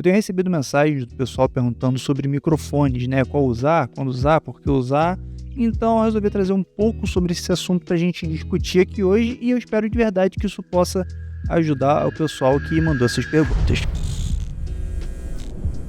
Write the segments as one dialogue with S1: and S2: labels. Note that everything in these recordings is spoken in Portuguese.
S1: Eu tenho recebido mensagens do pessoal perguntando sobre microfones, né? Qual usar, quando usar, por que usar. Então eu resolvi trazer um pouco sobre esse assunto para a gente discutir aqui hoje e eu espero de verdade que isso possa ajudar o pessoal que mandou essas perguntas.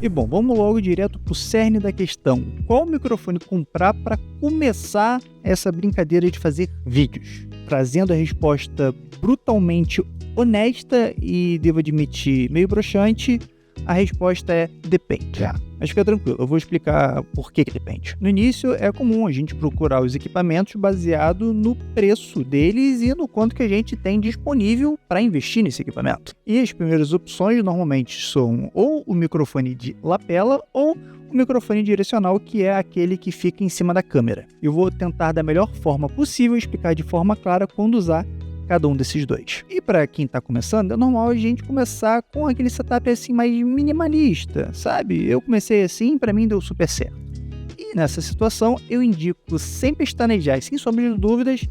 S1: E bom, vamos logo direto para o cerne da questão. Qual microfone comprar para começar essa brincadeira de fazer vídeos? Trazendo a resposta brutalmente honesta e, devo admitir, meio broxante, a resposta é depende. Mas fica tranquilo, eu vou explicar por que depende. No início, é comum a gente procurar os equipamentos baseado no preço deles e no quanto que a gente tem disponível para investir nesse equipamento. E as primeiras opções normalmente são ou o microfone de lapela ou o microfone direcional, que é aquele que fica em cima da câmera. Eu vou tentar da melhor forma possível explicar de forma clara quando usar cada um desses dois. E para quem está começando, é normal a gente começar com aquele setup assim mais minimalista, sabe? Eu comecei assim, para mim deu super certo. E nessa situação, eu indico sem pestanejar e sem sombra de dúvidas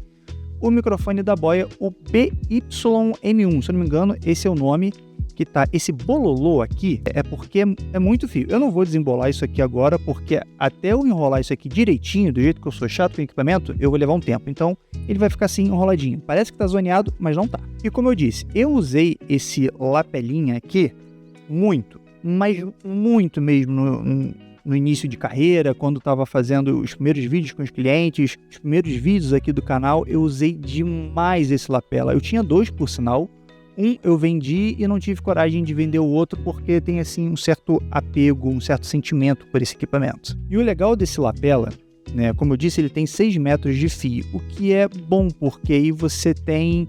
S1: o microfone da Boya, o BYM1. Se eu não me engano, esse é o nome que tá. Esse bololô aqui é porque é muito fio. Eu não vou desembolar isso aqui agora, porque até eu enrolar isso aqui direitinho, do jeito que eu sou chato com equipamento, eu vou levar um tempo. Então, ele vai ficar assim enroladinho. Parece que tá zoneado, mas não tá. E como eu disse, eu usei esse lapelinha aqui muito, mas muito mesmo no início de carreira, quando estava fazendo os primeiros vídeos com os clientes, os primeiros vídeos aqui do canal, eu usei demais esse lapela. Eu tinha dois, por sinal. Um eu vendi e não tive coragem de vender o outro porque tem assim um certo apego, um certo sentimento por esse equipamento. E o legal desse lapela, né, como eu disse, ele tem 6 metros de fio, o que é bom porque aí você tem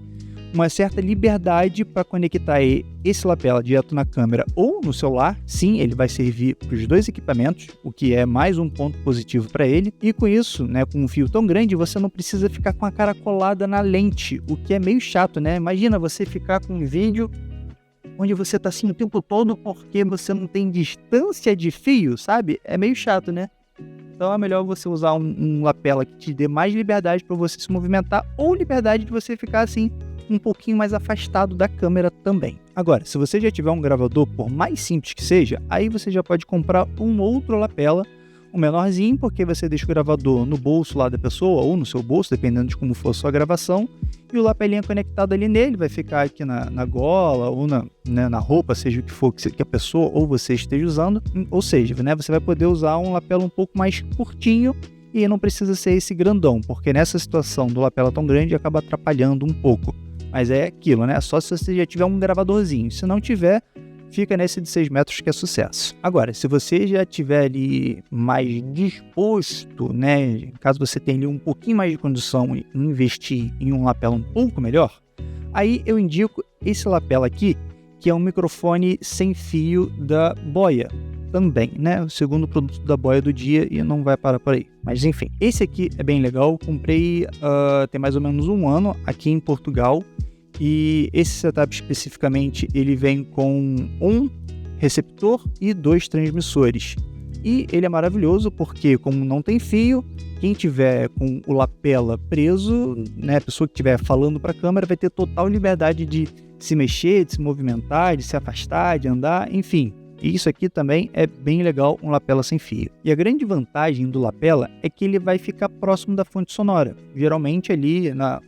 S1: uma certa liberdade para conectar esse lapela direto na câmera ou no celular. Sim, ele vai servir para os dois equipamentos, o que é mais um ponto positivo para ele. E com isso, né, com um fio tão grande, você não precisa ficar com a cara colada na lente, o que é meio chato, né? Imagina você ficar com um vídeo onde você tá assim o tempo todo porque você não tem distância de fio, sabe? É meio chato, né? Então é melhor você usar um lapela que te dê mais liberdade para você se movimentar ou liberdade de você ficar assim um pouquinho mais afastado da câmera também. Agora, se você já tiver um gravador, por mais simples que seja, aí você já pode comprar um outro lapela, um menorzinho, porque você deixa o gravador no bolso lá da pessoa, ou no seu bolso, dependendo de como for a sua gravação, e o lapelinha conectado ali nele, vai ficar aqui na gola, ou na roupa, seja o que for que a pessoa ou você esteja usando, ou seja, né, você vai poder usar um lapela um pouco mais curtinho, e não precisa ser esse grandão, porque nessa situação do lapela tão grande, acaba atrapalhando um pouco. Mas é aquilo, né? Só se você já tiver um gravadorzinho. Se não tiver, fica nesse de 6 metros que é sucesso. Agora, se você já tiver ali mais disposto, né? Caso você tenha ali um pouquinho mais de condição em investir em um lapela um pouco melhor, aí eu indico esse lapela aqui, que é um microfone sem fio da Boya. Também, né? O segundo produto da Boya do dia e não vai parar por aí. Mas enfim, esse aqui é bem legal. Comprei tem mais ou menos um ano aqui em Portugal. E esse setup especificamente, ele vem com um receptor e 2 transmissores. E ele é maravilhoso porque, como não tem fio, quem tiver com o lapela preso, né, a pessoa que estiver falando para a câmera vai ter total liberdade de se mexer, de se movimentar, de se afastar, de andar, enfim. E isso aqui também é bem legal, um lapela sem fio. E a grande vantagem do lapela é que ele vai ficar próximo da fonte sonora. Geralmente ali na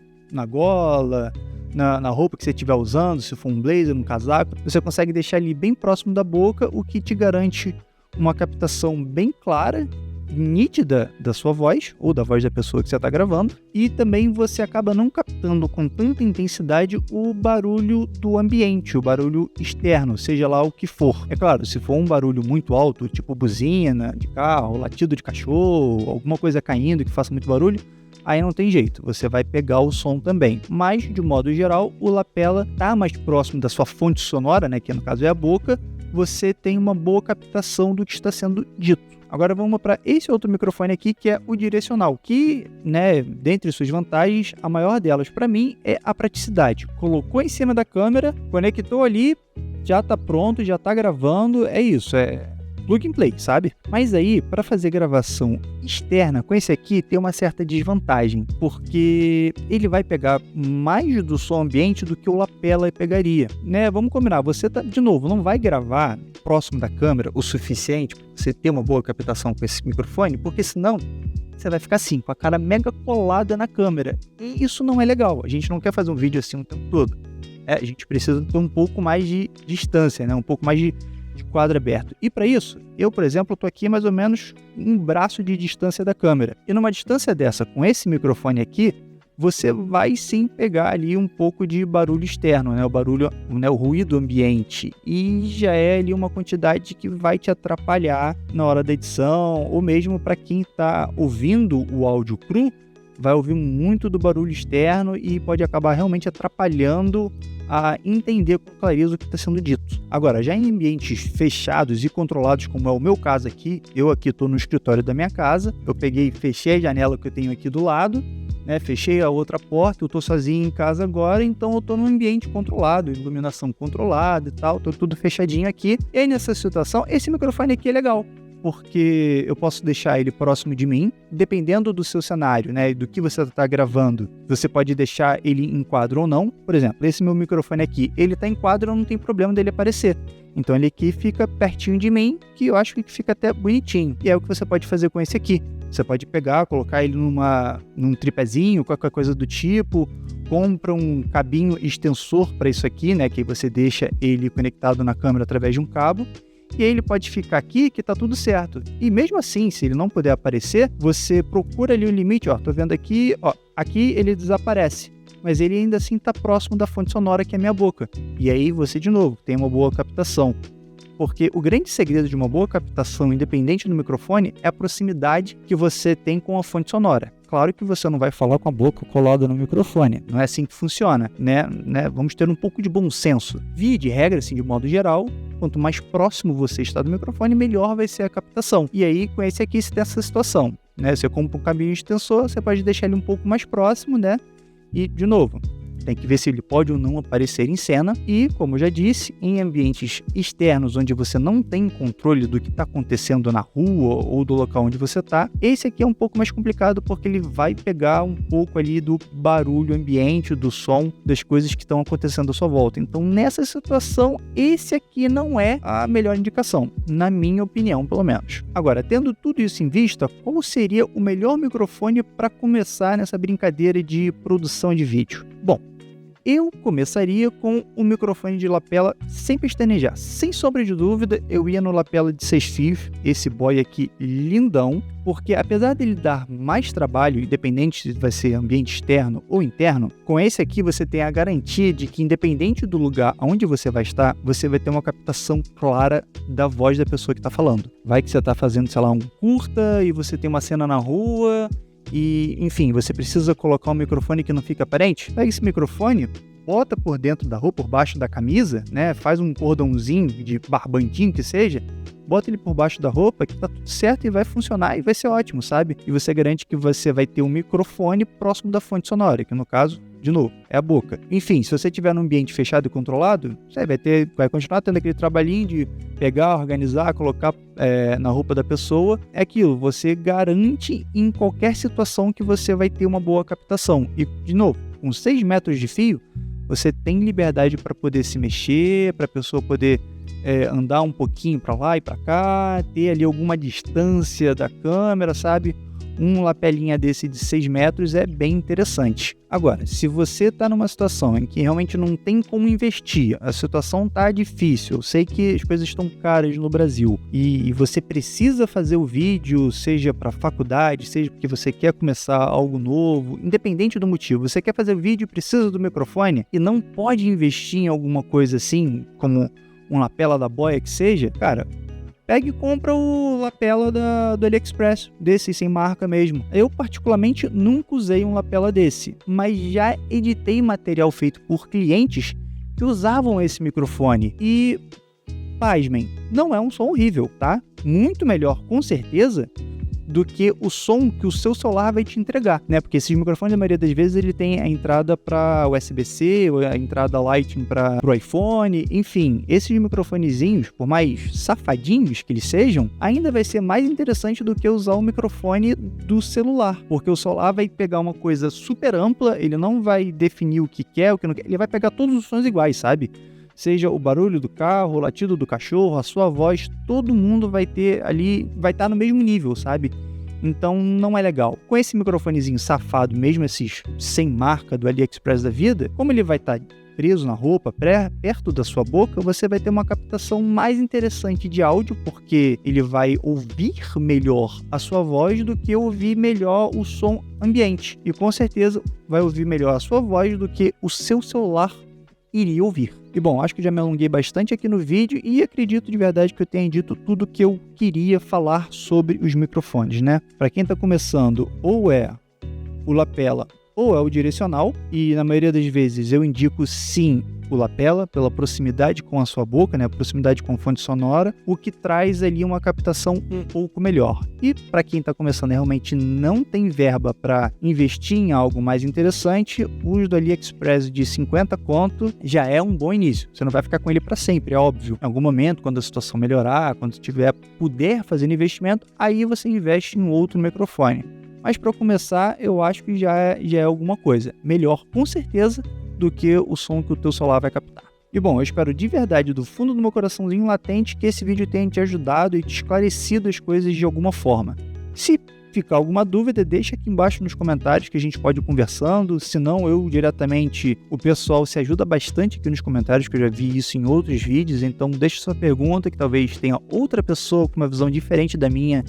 S1: gola, na roupa que você estiver usando, se for um blazer, um casaco, você consegue deixar ele bem próximo da boca, o que te garante uma captação bem clara, nítida da sua voz, ou da voz da pessoa que você está gravando, e também você acaba não captando com tanta intensidade o barulho do ambiente, o barulho externo, seja lá o que for. É claro, se for um barulho muito alto, tipo buzina de carro, latido de cachorro, alguma coisa caindo que faça muito barulho, aí não tem jeito, você vai pegar o som também. Mas, de modo geral, o lapela está mais próximo da sua fonte sonora, né, que no caso é a boca, você tem uma boa captação do que está sendo dito. Agora vamos para esse outro microfone aqui, que é o direcional, que, né, dentre suas vantagens, a maior delas para mim é a praticidade. Colocou em cima da câmera, conectou ali, já está pronto, já está gravando, é isso, plug and play, sabe? Mas aí, para fazer gravação externa com esse aqui, tem uma certa desvantagem, porque ele vai pegar mais do som ambiente do que o lapela pegaria, né? Vamos combinar, você de novo, não vai gravar próximo da câmera o suficiente para você ter uma boa captação com esse microfone, porque senão você vai ficar assim, com a cara mega colada na câmera. E isso não é legal. A gente não quer fazer um vídeo assim o tempo todo. A gente precisa ter um pouco mais de distância, né? Um pouco mais de quadro aberto. E para isso, eu, por exemplo, estou aqui mais ou menos um braço de distância da câmera. E numa distância dessa, com esse microfone aqui, você vai sim pegar ali um pouco de barulho externo, né? O barulho, né? O ruído ambiente. E já é ali uma quantidade que vai te atrapalhar na hora da edição, ou mesmo para quem está ouvindo o áudio cru, vai ouvir muito do barulho externo e pode acabar realmente atrapalhando a entender com clareza o que está sendo dito. Agora, já em ambientes fechados e controlados, como é o meu caso aqui, eu aqui estou no escritório da minha casa, eu fechei a janela que eu tenho aqui do lado, né, fechei a outra porta, eu estou sozinho em casa agora, então eu estou num ambiente controlado, iluminação controlada e tal, estou tudo fechadinho aqui. E aí nessa situação, esse microfone aqui é legal, porque eu posso deixar ele próximo de mim, dependendo do seu cenário, né, do que você está gravando. Você pode deixar ele em quadro ou não. Por exemplo, esse meu microfone aqui, ele está em quadro, não tem problema dele aparecer. Então ele aqui fica pertinho de mim, que eu acho que fica até bonitinho. E é o que você pode fazer com esse aqui. Você pode pegar, colocar ele num tripézinho, qualquer coisa do tipo, compra um cabinho extensor para isso aqui, né, que você deixa ele conectado na câmera através de um cabo. E aí ele pode ficar aqui que tá tudo certo. E mesmo assim, se ele não puder aparecer, você procura ali o limite, ó, tô vendo aqui, ó, aqui ele desaparece, mas ele ainda assim tá próximo da fonte sonora que é a minha boca. E aí você, de novo, tem uma boa captação. Porque o grande segredo de uma boa captação, independente do microfone, é a proximidade que você tem com a fonte sonora. Claro que você não vai falar com a boca colada no microfone, não é assim que funciona, né? Vamos ter um pouco de bom senso. Via de regra, assim, de modo geral, quanto mais próximo você está do microfone, melhor vai ser a captação. E aí, com esse aqui, você tem essa situação, né? Você compra um cabinho extensor, você pode deixar ele um pouco mais próximo, né? E, de novo, tem que ver se ele pode ou não aparecer em cena. E, como eu já disse, em ambientes externos onde você não tem controle do que está acontecendo na rua ou do local onde você está, esse aqui é um pouco mais complicado porque ele vai pegar um pouco ali do barulho ambiente, do som, das coisas que estão acontecendo à sua volta. Então, nessa situação, esse aqui não é a melhor indicação, na minha opinião, pelo menos. Agora, tendo tudo isso em vista, qual seria o melhor microfone para começar nessa brincadeira de produção de vídeo? Bom, eu começaria com um microfone de lapela sem pestanejar. Sem sombra de dúvida, eu ia no lapela de 6 fios, esse boy aqui lindão, porque apesar dele dar mais trabalho, independente se vai ser ambiente externo ou interno, com esse aqui você tem a garantia de que independente do lugar onde você vai estar, você vai ter uma captação clara da voz da pessoa que está falando. Vai que você está fazendo, sei lá, um curta e você tem uma cena na rua e, enfim, você precisa colocar um microfone que não fica aparente. Pega esse microfone, bota por dentro da roupa, por baixo da camisa, né? Faz um cordãozinho de barbantinho que seja, bota ele por baixo da roupa que tá tudo certo e vai funcionar e vai ser ótimo, sabe? E você garante que você vai ter um microfone próximo da fonte sonora, que no caso, de novo, é a boca. Enfim, se você estiver num ambiente fechado e controlado, você vai continuar tendo aquele trabalhinho de pegar, organizar, colocar na roupa da pessoa. É aquilo, você garante em qualquer situação que você vai ter uma boa captação. E, de novo, com 6 metros de fio, você tem liberdade para poder se mexer, para a pessoa poder andar um pouquinho para lá e para cá, ter ali alguma distância da câmera, sabe? Um lapelinha desse de 6 metros é bem interessante. Agora, se você está numa situação em que realmente não tem como investir, a situação está difícil, eu sei que as coisas estão caras no Brasil e você precisa fazer o vídeo, seja para faculdade, seja porque você quer começar algo novo, independente do motivo, você quer fazer vídeo, precisa do microfone e não pode investir em alguma coisa assim, como um lapela da boia que seja, cara, pega e compra o lapela do AliExpress, desse sem marca mesmo. Eu, particularmente, nunca usei um lapela desse, mas já editei material feito por clientes que usavam esse microfone. E, pasmem, não é um som horrível, tá? Muito melhor, com certeza, do que o som que o seu celular vai te entregar, né? Porque esses microfones, a maioria das vezes, ele tem a entrada para USB-C, ou a entrada Lightning para o iPhone, enfim. Esses microfonezinhos, por mais safadinhos que eles sejam, ainda vai ser mais interessante do que usar o microfone do celular, porque o celular vai pegar uma coisa super ampla, ele não vai definir o que quer, o que não quer, ele vai pegar todos os sons iguais, sabe? Seja o barulho do carro, o latido do cachorro, a sua voz, todo mundo vai ter ali, vai estar no mesmo nível, sabe? Então não é legal. Com esse microfonezinho safado, mesmo esses sem marca do AliExpress da vida, como ele vai estar preso na roupa, perto da sua boca, você vai ter uma captação mais interessante de áudio, porque ele vai ouvir melhor a sua voz do que ouvir melhor o som ambiente. E com certeza vai ouvir melhor a sua voz do que o seu celular iria ouvir. E bom, acho que já me alonguei bastante aqui no vídeo e acredito de verdade que eu tenha dito tudo que eu queria falar sobre os microfones, né? Para quem está começando, ou é o lapela ou é o direcional, e na maioria das vezes eu indico sim o lapela, pela proximidade com a sua boca, né, a proximidade com a fonte sonora, o que traz ali uma captação um pouco melhor. E para quem está começando e realmente não tem verba para investir em algo mais interessante, o uso do AliExpress de 50 conto já é um bom início. Você não vai ficar com ele para sempre, é óbvio. Em algum momento, quando a situação melhorar, quando puder fazer investimento, aí você investe em outro microfone. Mas para começar, eu acho que já é alguma coisa. Melhor, com certeza, do que o som que o teu celular vai captar. E bom, eu espero de verdade, do fundo do meu coraçãozinho latente, que esse vídeo tenha te ajudado e te esclarecido as coisas de alguma forma. Se ficar alguma dúvida, deixa aqui embaixo nos comentários que a gente pode ir conversando. Se não, eu diretamente, o pessoal se ajuda bastante aqui nos comentários, que eu já vi isso em outros vídeos. Então deixa sua pergunta, que talvez tenha outra pessoa com uma visão diferente da minha,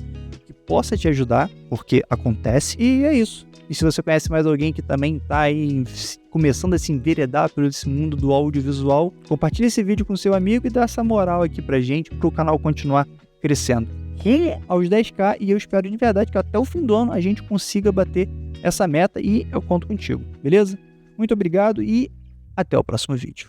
S1: possa te ajudar, porque acontece, e é isso. E se você conhece mais alguém que também está aí começando a se enveredar por esse mundo do audiovisual, compartilhe esse vídeo com seu amigo e dá essa moral aqui pra gente, para o canal continuar crescendo. Rumo aos 10k, e eu espero de verdade que até o fim do ano a gente consiga bater essa meta, e eu conto contigo, beleza? Muito obrigado e até o próximo vídeo.